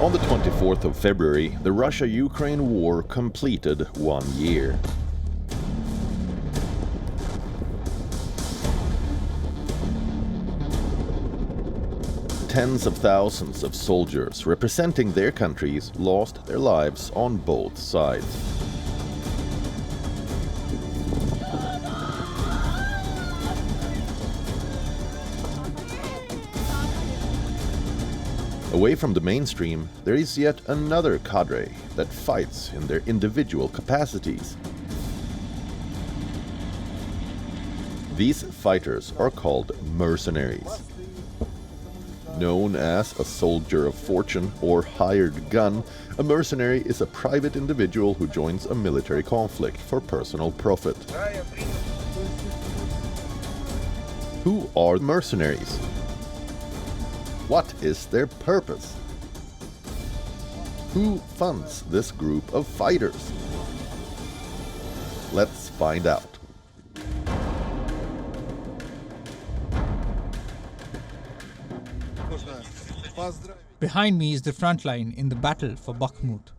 On the 24th of February, the Russia-Ukraine war completed 1 year. Tens of thousands of soldiers representing their countries lost their lives on both sides. Away from the mainstream, there is yet another cadre that fights in their individual capacities. These fighters are called mercenaries. Known as a soldier of fortune or hired gun, a mercenary is a private individual who joins a military conflict for personal profit. Who are mercenaries? What is their purpose? Who funds this group of fighters? Let's find out. Behind me is the front line in the battle for Bakhmut.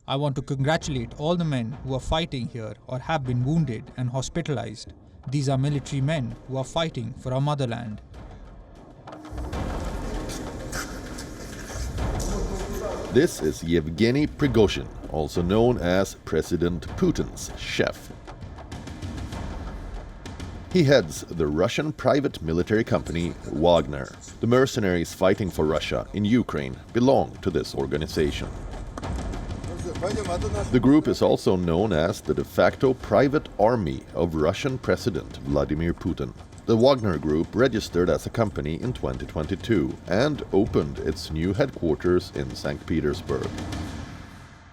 I want to congratulate all the men who are fighting here or have been wounded and hospitalized. These are military men who are fighting for our motherland. This is Yevgeny Prigozhin, also known as President Putin's chef. He heads the Russian private military company Wagner. The mercenaries fighting for Russia in Ukraine belong to this organization. The group is also known as the de facto private army of Russian President Vladimir Putin. The Wagner Group registered as a company in 2022 and opened its new headquarters in St. Petersburg.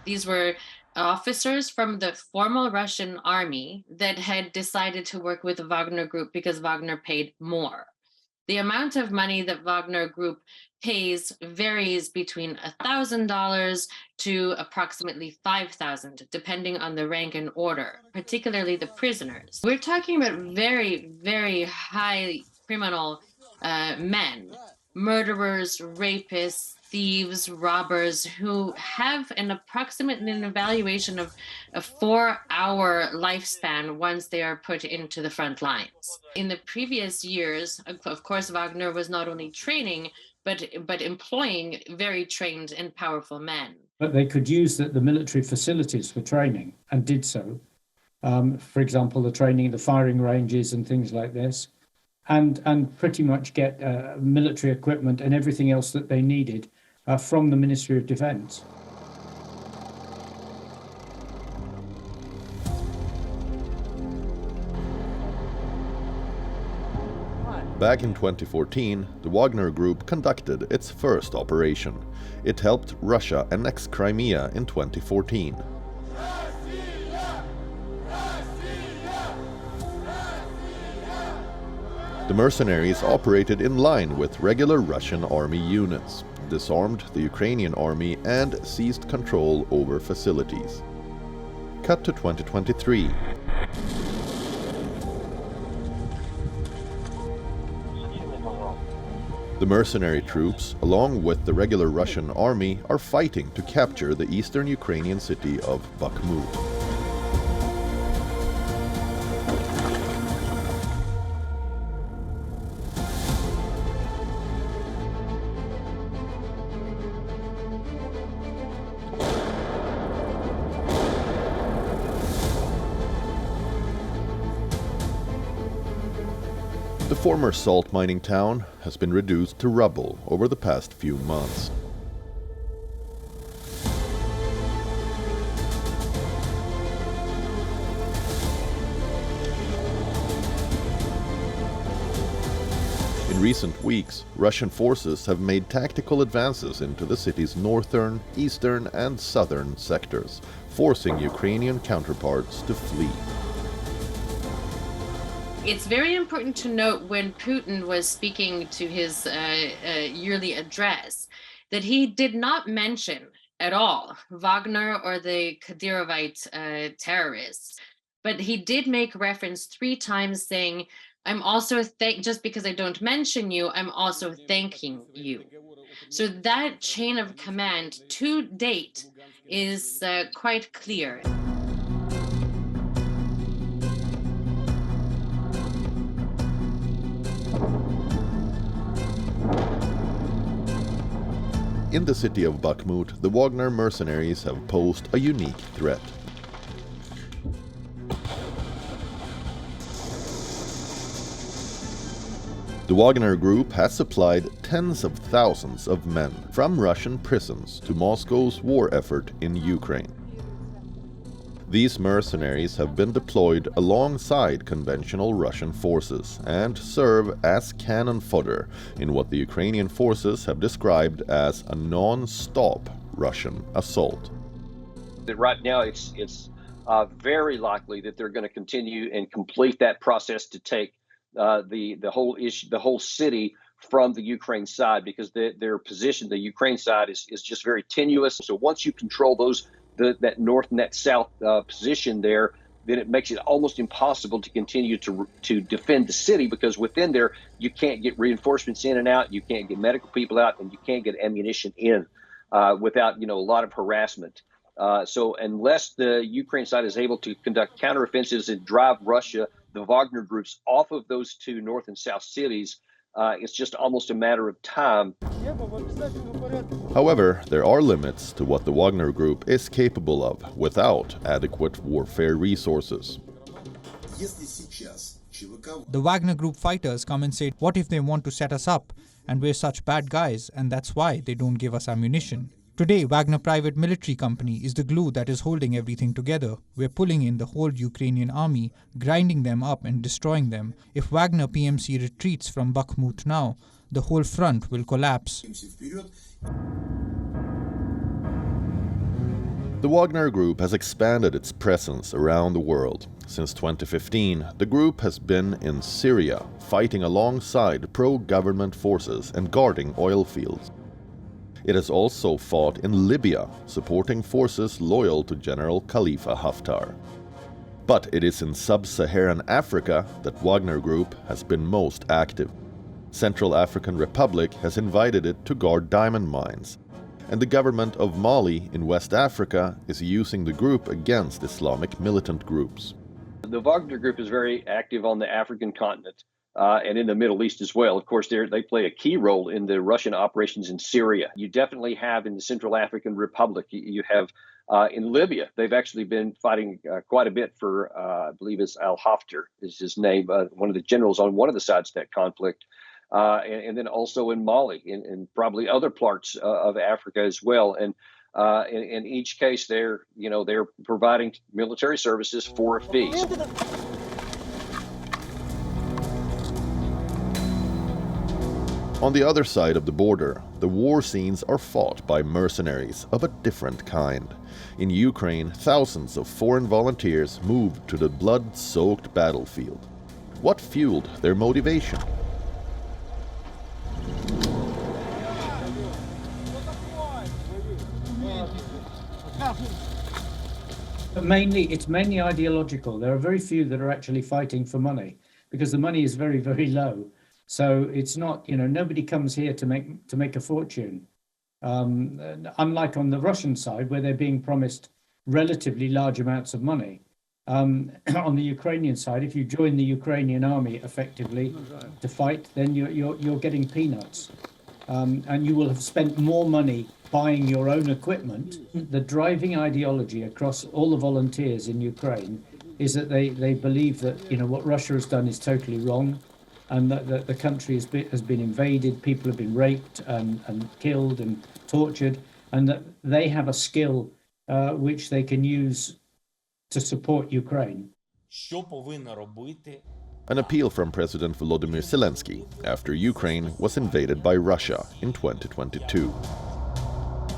These were officers from the formal Russian army that had decided to work with the Wagner Group because Wagner paid more. The amount of money that Wagner Group pays varies between $1,000 to approximately $5,000, depending on the rank and order, particularly the prisoners. We're talking about very, very high criminal men, murderers, rapists, thieves, robbers, who have an evaluation of a 4-hour lifespan once they are put into the front lines. In the previous years, of course, Wagner was not only training, but employing very trained and powerful men. But they could use the military facilities for training, and did so. For example, the training, the firing ranges and things like this, and pretty much get military equipment and everything else that they needed from the Ministry of Defense. Back in 2014, the Wagner Group conducted its first operation. It helped Russia annex Crimea in 2014. The mercenaries operated in line with regular Russian army units, disarmed the Ukrainian army and seized control over facilities. Cut to 2023. The mercenary troops, along with the regular Russian army, are fighting to capture the eastern Ukrainian city of Bakhmut. The former salt mining town has been reduced to rubble over the past few months. In recent weeks, Russian forces have made tactical advances into the city's northern, eastern and southern sectors, forcing Ukrainian counterparts to flee. It's very important to note when Putin was speaking to his yearly address that he did not mention at all Wagner or the Kadyrivite terrorists, but he did make reference 3 times saying I'm also just because I don't mention you, I'm also thanking you. So that chain of command to date is quite clear. In the city of Bakhmut, the Wagner mercenaries have posed a unique threat. The Wagner Group has supplied tens of thousands of men from Russian prisons to Moscow's war effort in Ukraine. These mercenaries have been deployed alongside conventional Russian forces and serve as cannon fodder in what the Ukrainian forces have described as a non-stop Russian assault. Right now, it's very likely that they're going to continue and complete that process to take the whole city from the Ukraine side, because their position, the Ukraine side, is just very tenuous. So once you control that north and that south position there, then it makes it almost impossible to continue to defend the city, because within there you can't get reinforcements in and out, you can't get medical people out, and you can't get ammunition in without a lot of harassment. So unless the Ukraine side is able to conduct counteroffensives and drive Russia, the Wagner groups, off of those two north and south cities, it's just almost a matter of time. However, there are limits to what the Wagner Group is capable of without adequate warfare resources. The Wagner Group fighters come and say, what if they want to set us up? And we're such bad guys, and that's why they don't give us ammunition. Today, Wagner Private Military Company is the glue that is holding everything together. We're pulling in the whole Ukrainian army, grinding them up and destroying them. If Wagner PMC retreats from Bakhmut now, the whole front will collapse. The Wagner Group has expanded its presence around the world. Since 2015, the group has been in Syria, fighting alongside pro-government forces and guarding oil fields. It has also fought in Libya, supporting forces loyal to General Khalifa Haftar. But it is in sub-Saharan Africa that Wagner Group has been most active. Central African Republic has invited it to guard diamond mines, and the government of Mali in West Africa is using the group against Islamic militant groups. The Wagner Group is very active on the African continent and in the Middle East as well. Of course, they play a key role in the Russian operations in Syria. You definitely have in the Central African Republic, you have in Libya, they've actually been fighting quite a bit for, I believe it's Al-Haftar is his name, one of the generals on one of the sides of that conflict. And then also in Mali and probably other parts of Africa as well. And in each case, they're providing military services for a fee. On the other side of the border, the war scenes are fought by mercenaries of a different kind. In Ukraine, thousands of foreign volunteers moved to the blood-soaked battlefield. What fueled their motivation? It's mainly ideological. There are very few that are actually fighting for money, because the money is very, very low. So it's not, nobody comes here to make a fortune. Unlike on the Russian side, where they're being promised relatively large amounts of money. On the Ukrainian side, if you join the Ukrainian army effectively to fight, then you're getting peanuts, and you will have spent more money buying your own equipment. The driving ideology across all the volunteers in Ukraine is that they believe that what Russia has done is totally wrong, and that the country has been invaded, people have been raped and killed and tortured, and that they have a skill which they can use to support Ukraine. An appeal from President Volodymyr Zelensky after Ukraine was invaded by Russia in 2022.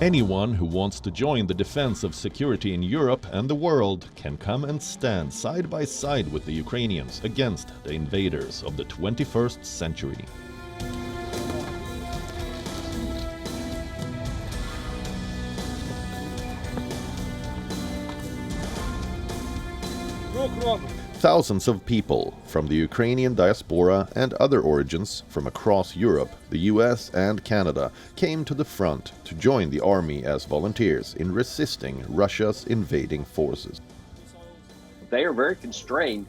Anyone who wants to join the defense of security in Europe and the world can come and stand side by side with the Ukrainians against the invaders of the 21st century. Thousands of people from the Ukrainian diaspora and other origins from across Europe, the US and Canada came to the front to join the army as volunteers in resisting Russia's invading forces. They are very constrained,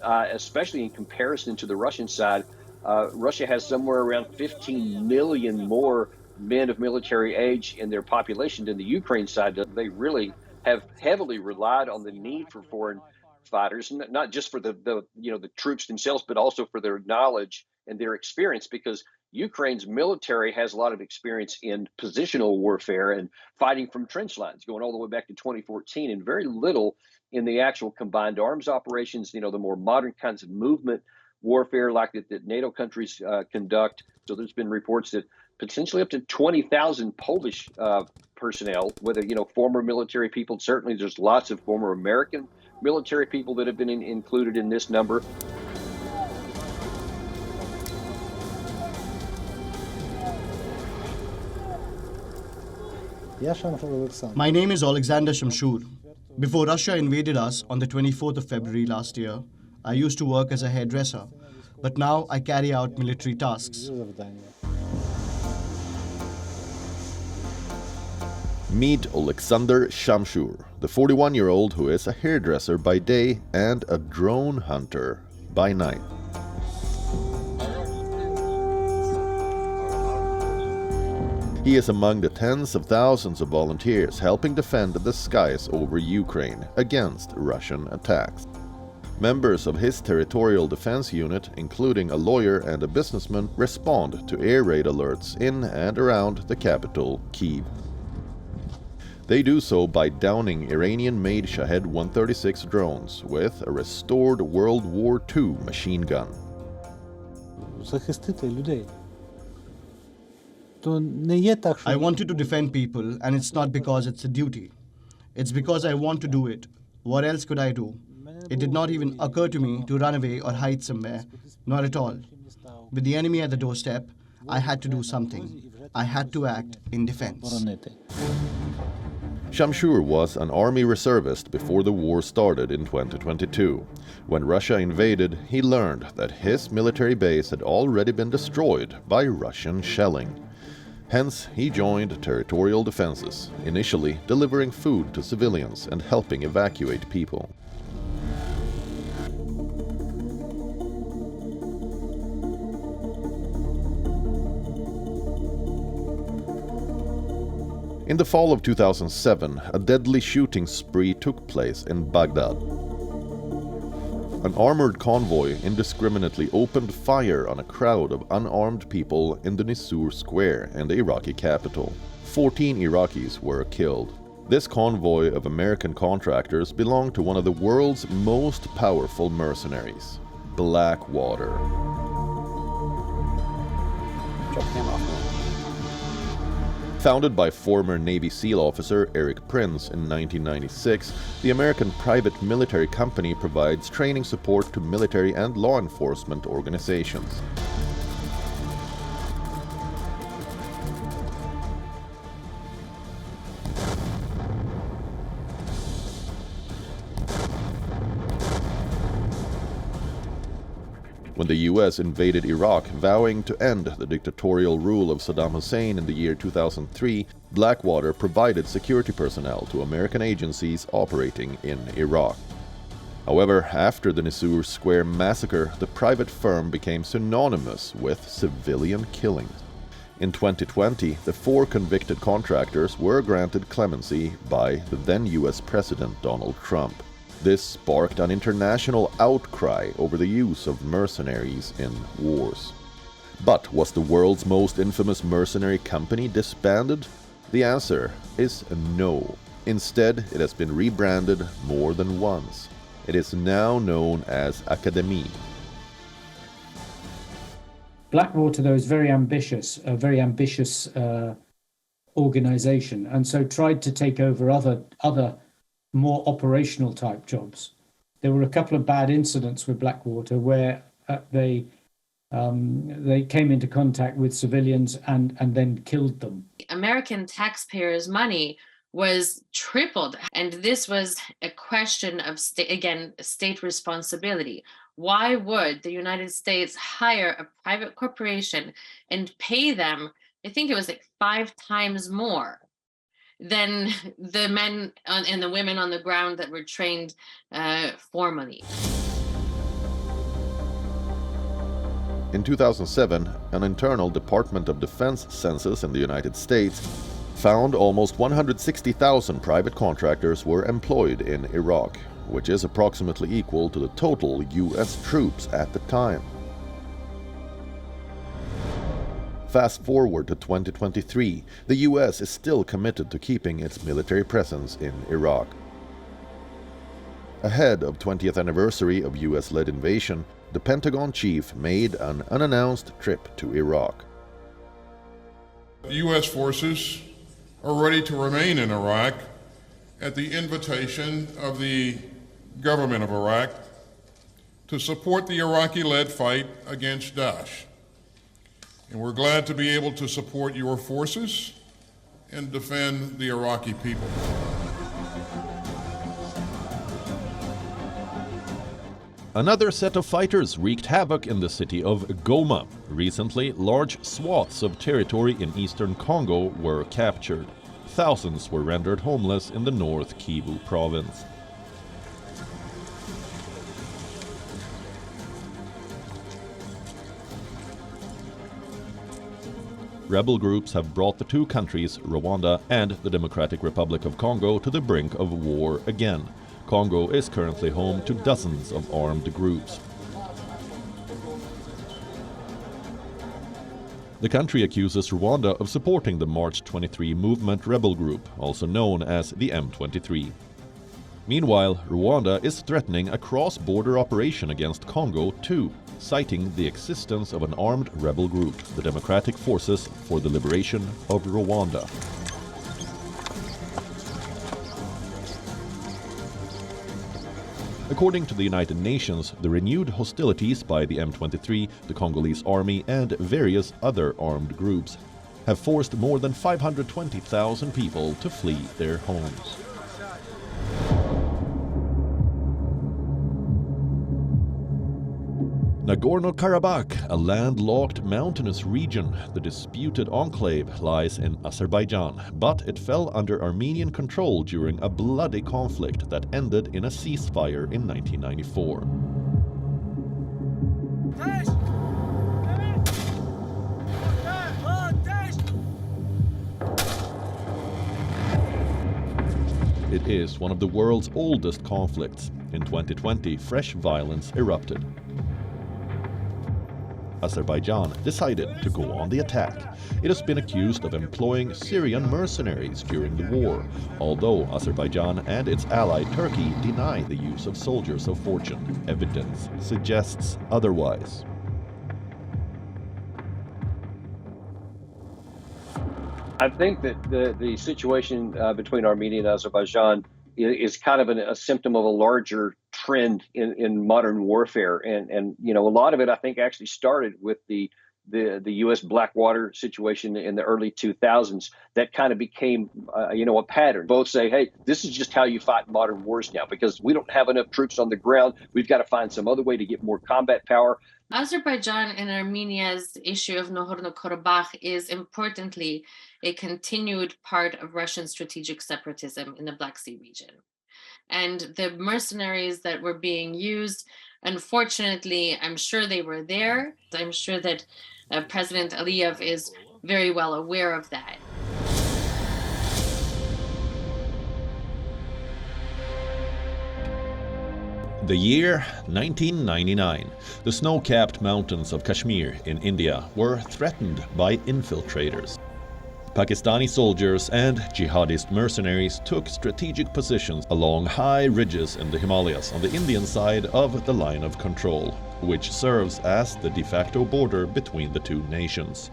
especially in comparison to the Russian side. Russia has somewhere around 15 million more men of military age in their population than the Ukraine side does. They really have heavily relied on the need for foreign fighters, not just for the troops themselves, but also for their knowledge and their experience, because Ukraine's military has a lot of experience in positional warfare and fighting from trench lines going all the way back to 2014, and very little in the actual combined arms operations, the more modern kinds of movement warfare like that NATO countries conduct. So there's been reports that potentially up to 20,000 Polish personnel, whether, former military people, certainly there's lots of former American military people that have been included in this number. My name is Alexander Shamshur. Before Russia invaded us on the 24th of February last year, I used to work as a hairdresser, but now I carry out military tasks. Meet Alexander Shamshur, the 41-year-old who is a hairdresser by day and a drone hunter by night. He is among the tens of thousands of volunteers helping defend the skies over Ukraine against Russian attacks. Members of his territorial defense unit, including a lawyer and a businessman, respond to air raid alerts in and around the capital, Kyiv. They do so by downing Iranian-made Shahed 136 drones with a restored World War II machine gun. I wanted to defend people, and it's not because it's a duty. It's because I want to do it. What else could I do? It did not even occur to me to run away or hide somewhere. Not at all. With the enemy at the doorstep, I had to do something. I had to act in defense. Shamshur was an army reservist before the war started in 2022. When Russia invaded, he learned that his military base had already been destroyed by Russian shelling. Hence, he joined territorial defenses, initially delivering food to civilians and helping evacuate people. In the fall of 2007, a deadly shooting spree took place in Baghdad. An armored convoy indiscriminately opened fire on a crowd of unarmed people in the Nisour Square in the Iraqi capital. 14 Iraqis were killed. This convoy of American contractors belonged to one of the world's most powerful mercenaries, Blackwater. Founded by former Navy SEAL officer Eric Prince in 1996, the American private military company provides training support to military and law enforcement organizations. When the US invaded Iraq, vowing to end the dictatorial rule of Saddam Hussein in the year 2003, Blackwater provided security personnel to American agencies operating in Iraq. However, after the Nisour Square massacre, the private firm became synonymous with civilian killings. In 2020, the 4 convicted contractors were granted clemency by the then US President Donald Trump. This sparked an international outcry over the use of mercenaries in wars. But was the world's most infamous mercenary company disbanded? The answer is no. Instead, it has been rebranded more than once. It is now known as Academy. Blackwater, though, is very ambitious, a very ambitious organization, and so tried to take over other more operational type jobs. There were a couple of bad incidents with Blackwater where they came into contact with civilians and then killed them. American taxpayers' money was tripled. And this was a question of state responsibility. Why would the United States hire a private corporation and pay them, I think it was like 5 times more than the men and the women on the ground that were trained formally? In 2007, an internal Department of Defense census in the United States found almost 160,000 private contractors were employed in Iraq, which is approximately equal to the total US troops at the time. Fast forward to 2023, the US is still committed to keeping its military presence in Iraq. Ahead of 20th anniversary of US-led invasion, the Pentagon chief made an unannounced trip to Iraq. U.S. forces are ready to remain in Iraq at the invitation of the government of Iraq to support the Iraqi-led fight against Daesh. And we're glad to be able to support your forces and defend the Iraqi people. Another set of fighters wreaked havoc in the city of Goma. Recently, large swaths of territory in eastern Congo were captured. Thousands were rendered homeless in the North Kivu province. Rebel groups have brought the two countries, Rwanda and the Democratic Republic of Congo, to the brink of war again. Congo is currently home to dozens of armed groups. The country accuses Rwanda of supporting the March 23 movement rebel group, also known as the M23. Meanwhile, Rwanda is threatening a cross-border operation against Congo too, citing the existence of an armed rebel group, the Democratic Forces for the Liberation of Rwanda. According to the United Nations, the renewed hostilities by the M23, the Congolese army, and various other armed groups have forced more than 520,000 people to flee their homes. Nagorno-Karabakh, a landlocked mountainous region, the disputed enclave lies in Azerbaijan, but it fell under Armenian control during a bloody conflict that ended in a ceasefire in 1994. It is one of the world's oldest conflicts. In 2020, fresh violence erupted. Azerbaijan decided to go on the attack. It has been accused of employing Syrian mercenaries during the war, although Azerbaijan and its ally Turkey deny the use of soldiers of fortune. Evidence suggests otherwise. I think that the situation between Armenia and Azerbaijan is kind of a symptom of a larger trend in modern warfare, and you know, a lot of it I think actually started with the U.S. Blackwater situation in the early 2000s. That kind of became a pattern. Both say, hey, this is just how you fight modern wars now, because we don't have enough troops on the ground. We've got to find some other way to get more combat power. Azerbaijan and Armenia's issue of Nagorno-Karabakh is importantly a continued part of Russian strategic separatism in the Black Sea region. And the mercenaries that were being used, unfortunately, I'm sure they were there. I'm sure that President Aliyev is very well aware of that. The year 1999. The snow-capped mountains of Kashmir in India were threatened by infiltrators. Pakistani soldiers and jihadist mercenaries took strategic positions along high ridges in the Himalayas on the Indian side of the line of control, which serves as the de facto border between the two nations.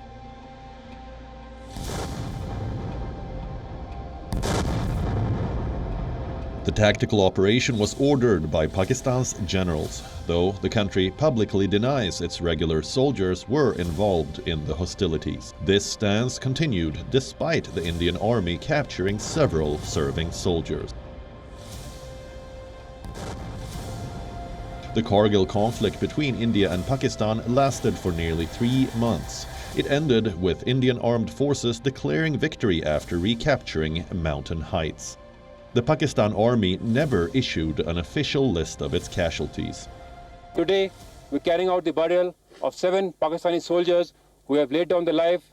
The tactical operation was ordered by Pakistan's generals, though the country publicly denies its regular soldiers were involved in the hostilities. This stance continued despite the Indian army capturing several serving soldiers. The Kargil conflict between India and Pakistan lasted for nearly 3 months. It ended with Indian armed forces declaring victory after recapturing mountain heights. The Pakistan army never issued an official list of its casualties. Today, we're carrying out the burial of 7 Pakistani soldiers who have laid down their life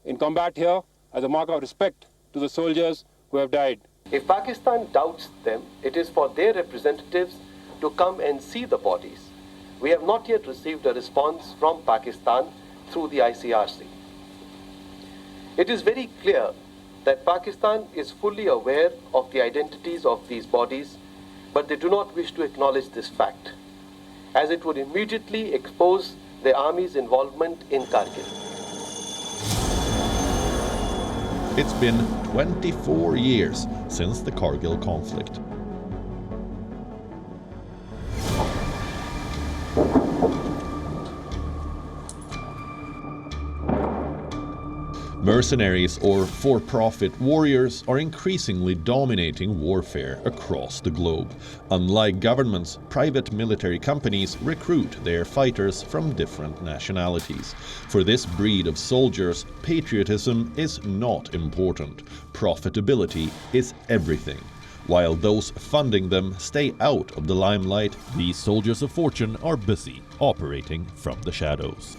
in combat here as a mark of respect to the soldiers who have died. If Pakistan doubts them, it is for their representatives to come and see the bodies. We have not yet received a response from Pakistan through the ICRC. It is very clear that Pakistan is fully aware of the identities of these bodies, but they do not wish to acknowledge this fact, as it would immediately expose the army's involvement in Kargil. It's been 24 years since the Kargil conflict. Mercenaries or for-profit warriors are increasingly dominating warfare across the globe. Unlike governments, private military companies recruit their fighters from different nationalities. For this breed of soldiers, patriotism is not important. Profitability is everything. While those funding them stay out of the limelight, these soldiers of fortune are busy operating from the shadows.